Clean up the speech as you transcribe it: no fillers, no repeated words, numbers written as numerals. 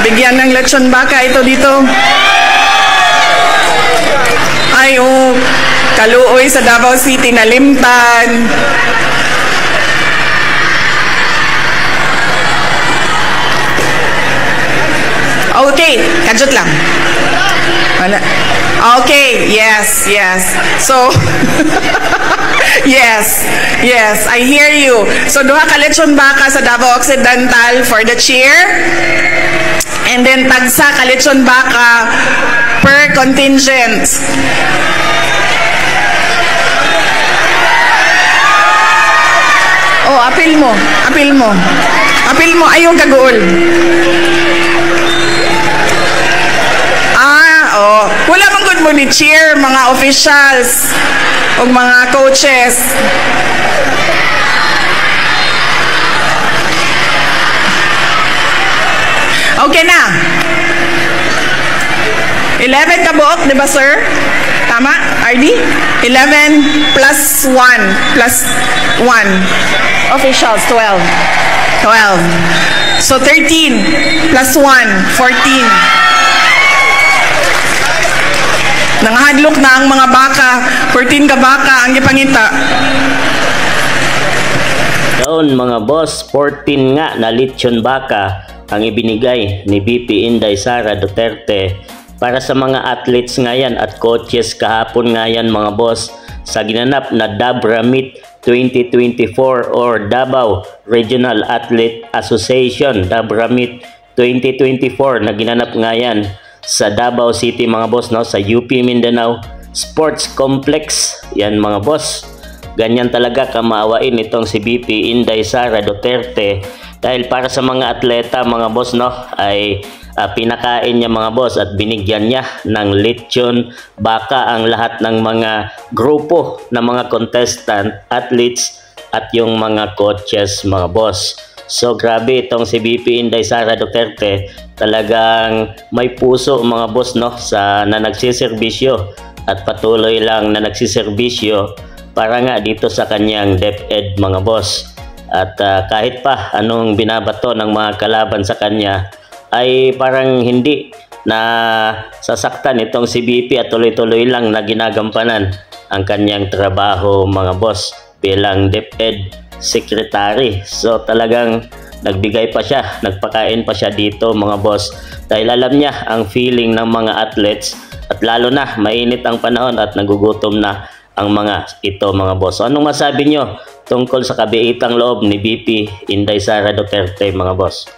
Bigyan ng lechon baka ito dito. Ay, oh, kaluoy sa Davao City na limtan. Okay, kadjot lang. Wala. Okay, yes. So, yes, I hear you. So, duha ka lechon baka sa Davao Occidental for the cheer. And then, tagsa ka lechon baka per contingent. Oh, apil mo. Ayong kagool. Wala mang good mo ni cheer, mga officials o mga coaches. Okay na. 11 kabuok, di ba sir? Tama, RD? 11 plus 1 plus 1. Officials, 12. So 13 plus 1, 14. Nangahadlok na ang mga baka, 14 ka baka ang gipangita. Doon mga boss, 14 nga na lechon baka ang ibinigay ni VP Inday Sara Duterte para sa mga athletes ngayon at coaches kahapon ngayon mga boss sa ginanap na Dabra Meet 2024 or Davao Regional Athlete Association Dabra Meet 2024 na ginanap ngayon sa Davao City mga boss, no, sa UP Mindanao Sports Complex. Yan mga boss, ganyan talaga kamaawain itong si VP Inday Sara Duterte dahil para sa mga atleta mga boss, no, ay pinakain niya mga boss at binigyan niya ng lechon baka ang lahat ng mga grupo ng mga contestant, athletes at yung mga coaches mga boss. So grabe itong si VP Inday Sara Duterte, talagang may puso mga boss, no, na nagsiservisyo at patuloy lang na nagsiservisyo para nga dito sa kanyang DepEd mga boss. At kahit pa anong binabato ng mga kalaban sa kanya ay parang hindi na sasaktan itong si VP at tuloy-tuloy lang na ginagampanan ang kanyang trabaho mga boss bilang DepEd Secretary. So talagang nagbigay pa siya, nagpakain pa siya dito mga boss dahil alam niya ang feeling ng mga athletes at lalo na mainit ang panahon at nagugutom na ang mga ito mga boss. So, anong masabi nyo tungkol sa kabiitang loob ni VP Inday Sara Duterte mga boss?